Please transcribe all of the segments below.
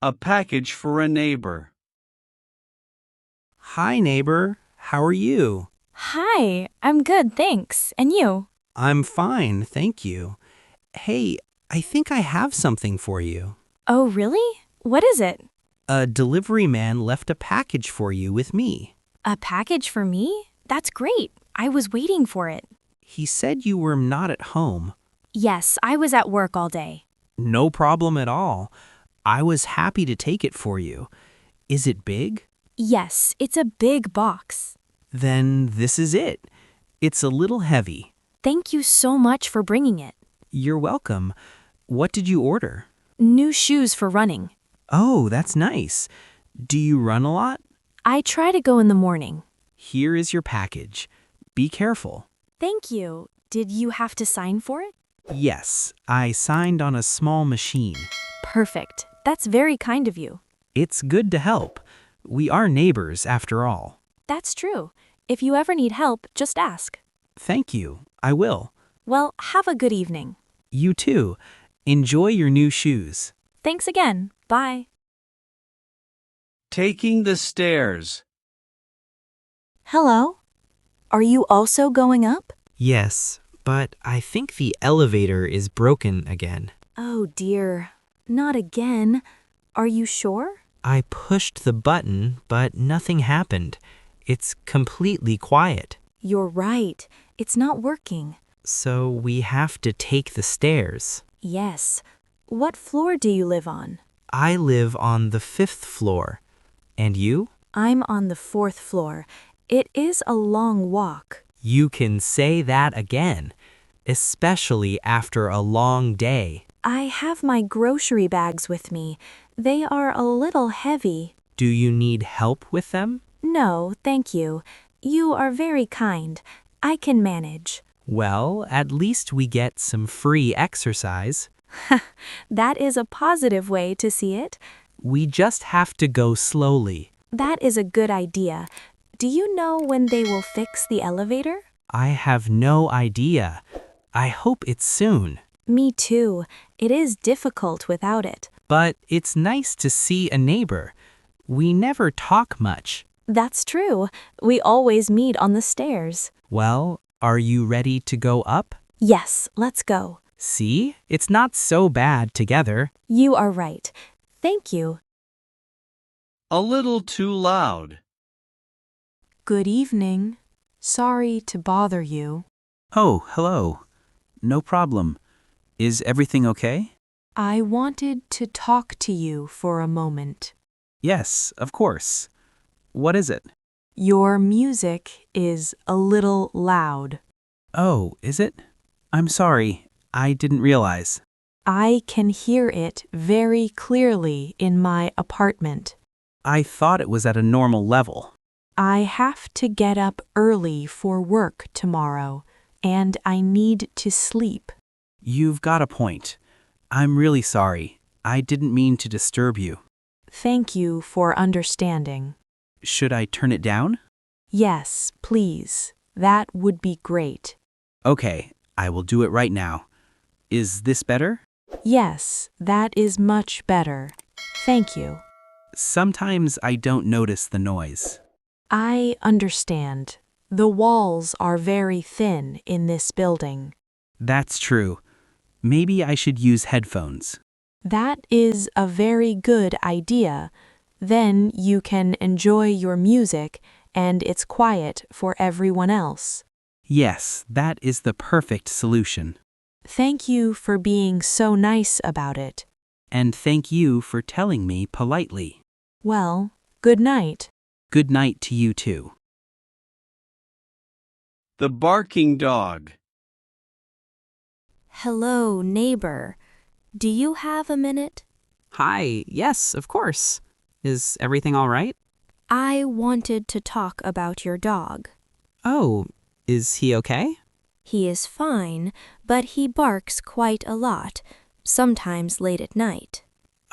A package for a neighbor. Hi, neighbor. How are you? Hi, I'm good, thanks. And you? I'm fine, thank you. Hey, I think I have something for you. Oh, really? What is it? A delivery man left a package for you with me. A package for me? That's great. I was waiting for it. He said you were not at home. Yes, I was at work all day. No problem at all. I was happy to take it for you. Is it big? Yes, it's a big box. Then this is it. It's a little heavy. Thank you so much for bringing it. You're welcome. What did you order? New shoes for running. Oh, that's nice. Do you run a lot? I try to go in the morning. Here is your package. Be careful. Thank you. Did you have to sign for it? Yes, I signed on a small machine. Perfect. That's very kind of you. It's good to help. We are neighbors after all. That's true. If you ever need help, just ask. Thank you. I will. Well, have a good evening. You too. Enjoy your new shoes. Thanks again. Bye. Taking the stairs. Hello? Are you also going up? Yes, but I think the elevator is broken again. Oh dear. Not again. Are you sure? I pushed the button, but nothing happened. It's completely quiet. You're right. It's not working. So we have to take the stairs. Yes. What floor do you live on? I live on the 5th floor. And you? I'm on the 4th floor. It is a long walk. You can say that again, especially after a long day. I have my grocery bags with me. They are a little heavy. Do you need help with them? No, thank you. You are very kind. I can manage. Well, at least we get some free exercise. That is a positive way to see it. We just have to go slowly. That is a good idea. Do you know when they will fix the elevator? I have no idea. I hope it's soon. Me too. It is difficult without it. But it's nice to see a neighbor. We never talk much. That's true. We always meet on the stairs. Well, are you ready to go up? Yes, let's go. See, it's not so bad together. You are right. Thank you. A little too loud. Good evening. Sorry to bother you. Oh, hello. No problem. Is everything okay? I wanted to talk to you for a moment. Yes, of course. What is it? Your music is a little loud. Oh, is it? I'm sorry. I didn't realize. I can hear it very clearly in my apartment. I thought it was at a normal level. I have to get up early for work tomorrow, and I need to sleep. You've got a point. I'm really sorry. I didn't mean to disturb you. Thank you for understanding. Should I turn it down? Yes, please. That would be great. Okay, I will do it right now. Is this better? Yes, that is much better. Thank you. Sometimes I don't notice the noise. I understand. The walls are very thin in this building. That's true. Maybe I should use headphones. That is a very good idea. Then you can enjoy your music and it's quiet for everyone else. Yes, that is the perfect solution. Thank you for being so nice about it. And thank you for telling me politely. Well, good night. Good night to you too. The barking dog. Hello, neighbor. Do you have a minute? Hi, yes, of course. Is everything all right? I wanted to talk about your dog. Oh, is he okay? He is fine, but he barks quite a lot, sometimes late at night.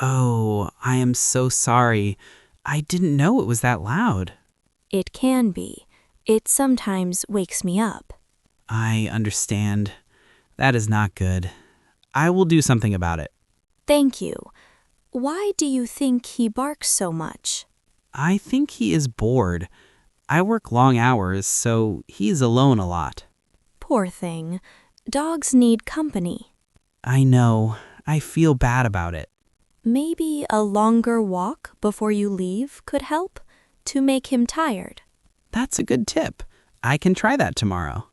Oh, I am so sorry. I didn't know it was that loud. It can be. It sometimes wakes me up. I understand. That is not good. I will do something about it. Thank you. Why do you think he barks so much? I think he is bored. I work long hours, so he's alone a lot. Poor thing. Dogs need company. I know. I feel bad about it. Maybe a longer walk before you leave could help to make him tired. That's a good tip. I can try that tomorrow.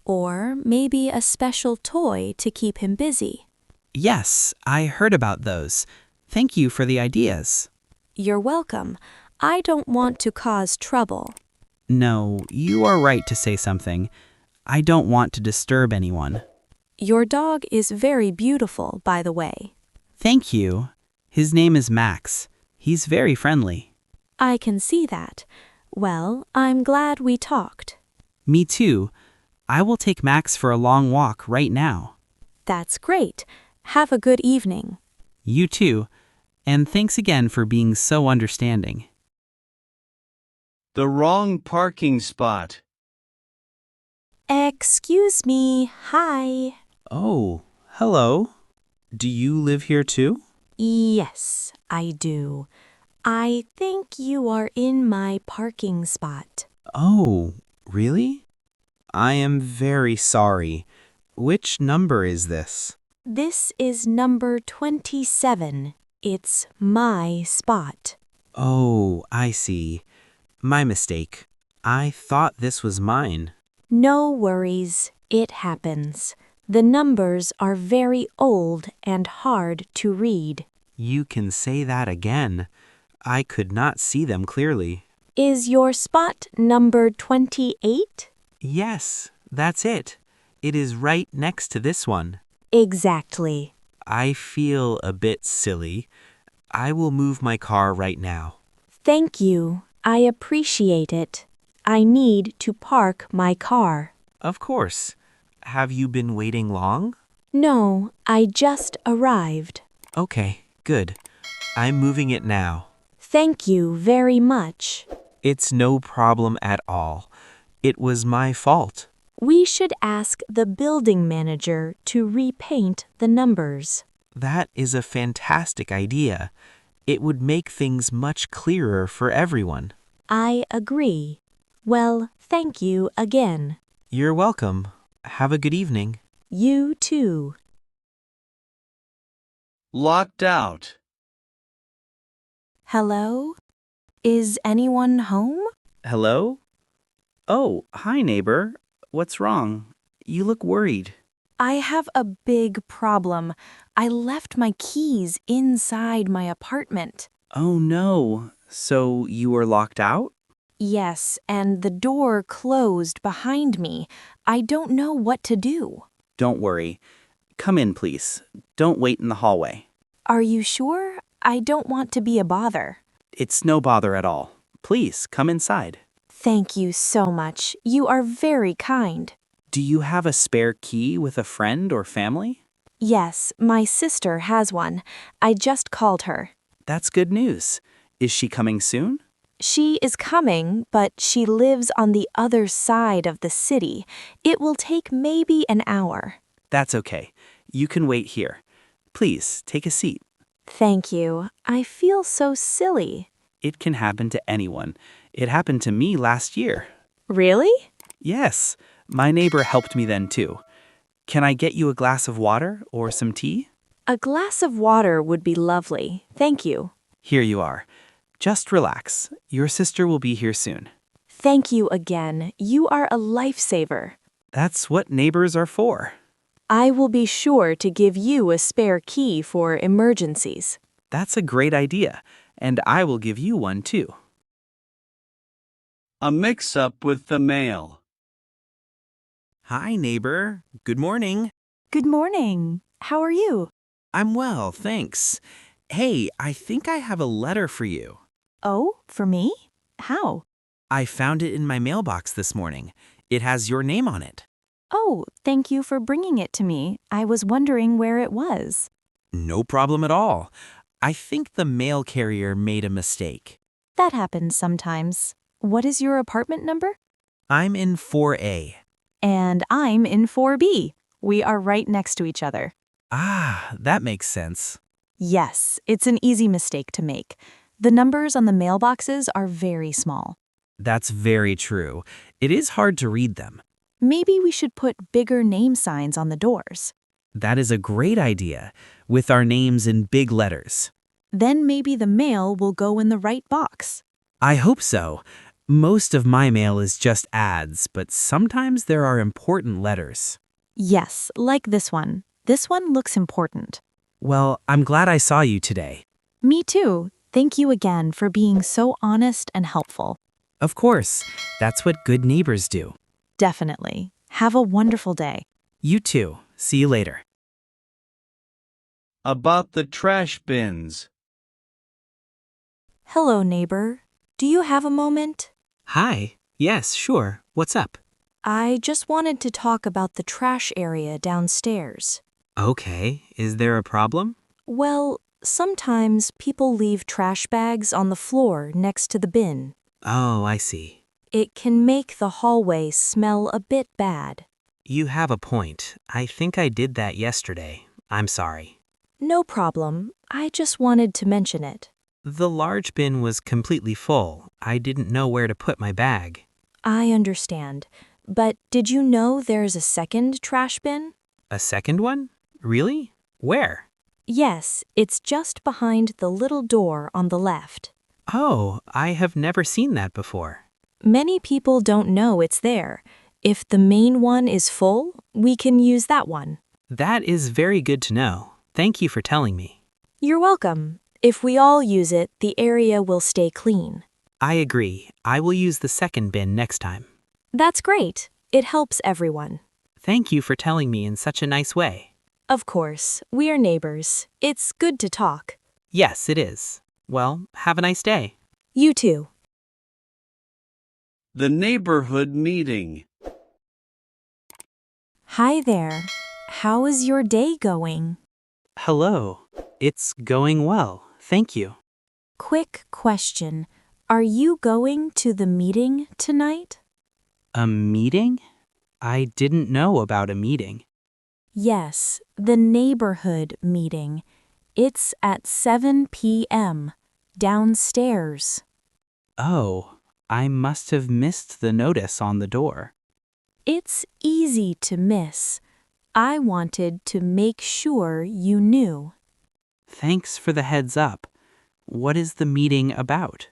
Or maybe a special toy to keep him busy. Yes, I heard about those. Thank you for the ideas. You're welcome. I don't want to cause trouble. No, you are right to say something. I don't want to disturb anyone. Your dog is very beautiful, by the way. Thank you. His name is Max. He's very friendly. I can see that. Well, I'm glad we talked. Me too. I will take Max for a long walk right now. That's great. Have a good evening. You too. And thanks again for being so understanding. The wrong parking spot. Excuse me. Hi. Oh, hello. Do you live here too? Yes, I do. I think you are in my parking spot. Oh, really? I am very sorry. Which number is this? This is number 27. It's my spot. Oh, I see. My mistake. I thought this was mine. No worries. It happens. The numbers are very old and hard to read. You can say that again. I could not see them clearly. Is your spot number 28? Yes, that's it. It is right next to this one. Exactly. I feel a bit silly. I will move my car right now. Thank you. I appreciate it. I need to park my car. Of course. Have you been waiting long? No, I just arrived. Okay, good. I'm moving it now. Thank you very much. It's no problem at all. It was my fault. We should ask the building manager to repaint the numbers. That is a fantastic idea. It would make things much clearer for everyone. I agree. Well, thank you again. You're welcome. Have a good evening. You too. Locked out. Hello? Is anyone home? Hello? Oh, hi, neighbor. What's wrong? You look worried. I have a big problem. I left my keys inside my apartment. Oh, no. So you were locked out? Yes, and the door closed behind me. I don't know what to do. Don't worry. Come in, please. Don't wait in the hallway. Are you sure? I don't want to be a bother. It's no bother at all. Please, come inside. Thank you so much. You are very kind. Do you have a spare key with a friend or family? Yes, my sister has one. I just called her. That's good news. Is she coming soon? She is coming, but she lives on the other side of the city. It will take maybe an hour. That's okay. You can wait here. Please, take a seat. Thank you. I feel so silly. It can happen to anyone. It happened to me last year. Really? Yes, my neighbor helped me then too. Can I get you a glass of water or some tea? A glass of water would be lovely. Thank you. Here you are. Just relax. Your sister will be here soon. Thank you again. You are a lifesaver. That's what neighbors are for. I will be sure to give you a spare key for emergencies. That's a great idea, and I will give you one too. A mix-up with the mail. Hi, neighbor. Good morning. Good morning. How are you? I'm well, thanks. Hey, I think I have a letter for you. Oh, for me? How? I found it in my mailbox this morning. It has your name on it. Oh, thank you for bringing it to me. I was wondering where it was. No problem at all. I think the mail carrier made a mistake. That happens sometimes. What is your apartment number? I'm in 4A. And I'm in 4B. We are right next to each other. Ah, that makes sense. Yes, it's an easy mistake to make. The numbers on the mailboxes are very small. That's very true. It is hard to read them. Maybe we should put bigger name signs on the doors. That is a great idea, with our names in big letters. Then maybe the mail will go in the right box. I hope so. Most of my mail is just ads, but sometimes there are important letters. Yes, like this one. This one looks important. Well, I'm glad I saw you today. Me too. Thank you again for being so honest and helpful. Of course, that's what good neighbors do. Definitely. Have a wonderful day. You too. See you later. About the trash bins. Hello, neighbor. Do you have a moment? Hi. Yes, sure. What's up? I just wanted to talk about the trash area downstairs. Okay. Is there a problem? Well, sometimes people leave trash bags on the floor next to the bin. Oh, I see. It can make the hallway smell a bit bad. You have a point. I think I did that yesterday. I'm sorry. No problem. I just wanted to mention it. The large bin was completely full. I didn't know where to put my bag. I understand. But did you know there's a second trash bin? A second one? Really? Where? Yes, it's just behind the little door on the left. Oh, I have never seen that before. Many people don't know it's there. If the main one is full, we can use that one. That is very good to know. Thank you for telling me. You're welcome. If we all use it, the area will stay clean. I agree. I will use the second bin next time. That's great. It helps everyone. Thank you for telling me in such a nice way. Of course, we're neighbors. It's good to talk. Yes, it is. Well, have a nice day. You too. The neighborhood meeting. Hi there. How is your day going? Hello. It's going well. Thank you. Quick question. Are you going to the meeting tonight? A meeting? I didn't know about a meeting. Yes, the neighborhood meeting. It's at 7 p.m. downstairs. Oh, I must have missed the notice on the door. It's easy to miss. I wanted to make sure you knew. Thanks for the heads up. What is the meeting about?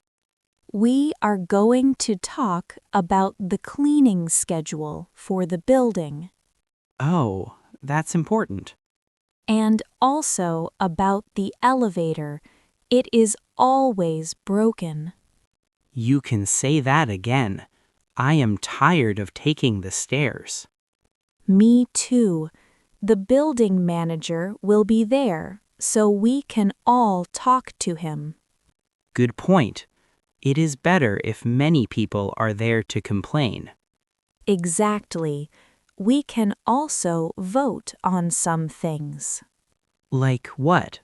We are going to talk about the cleaning schedule for the building, Oh, that's important. and also about the elevator. It is always broken. You can say that again. I am tired of taking the stairs. Me too. The building manager will be there, so we can all talk to him. Good point. It is better if many people are there to complain. Exactly. We can also vote on some things, Like what?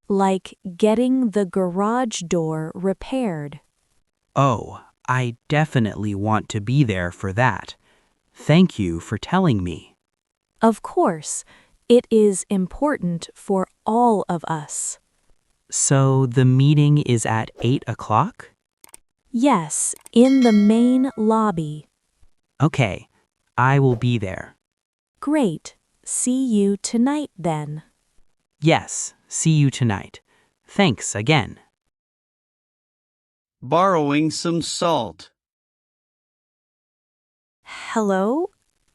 like getting the garage door repaired. Oh, I definitely want to be there for that. Thank you for telling me. Of course, it is important for all of us. So the meeting is at 8 o'clock? Yes, in the main lobby. Okay, I will be there. Great. See you tonight then. Yes, see you tonight. Thanks again. Borrowing some salt. Hello,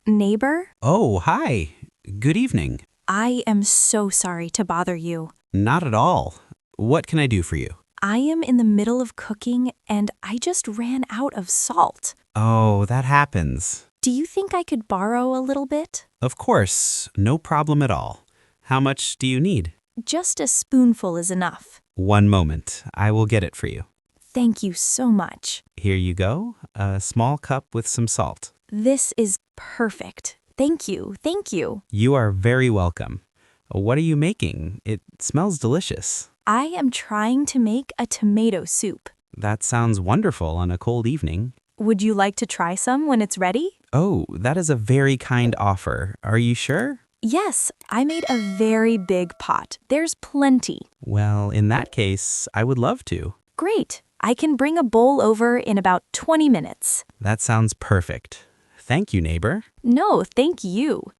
neighbor? Oh, hi. Good evening. I am so sorry to bother you. Not at all. What can I do for you? I am in the middle of cooking and I just ran out of salt. Oh, that happens. Do you think I could borrow a little bit? Of course, no problem at all. How much do you need? Just a spoonful is enough. 1 moment. I will get it for you. Thank you so much. Here you go. A small cup with some salt. This is perfect. Thank you. Thank you. You are very welcome. What are you making? It smells delicious. I am trying to make a tomato soup. That sounds wonderful on a cold evening. Would you like to try some when it's ready? Oh, that is a very kind offer. Are you sure? Yes, I made a very big pot. There's plenty. Well, in that case, I would love to. Great. I can bring a bowl over in about 20 minutes. That sounds perfect. Thank you, neighbor. No, thank you.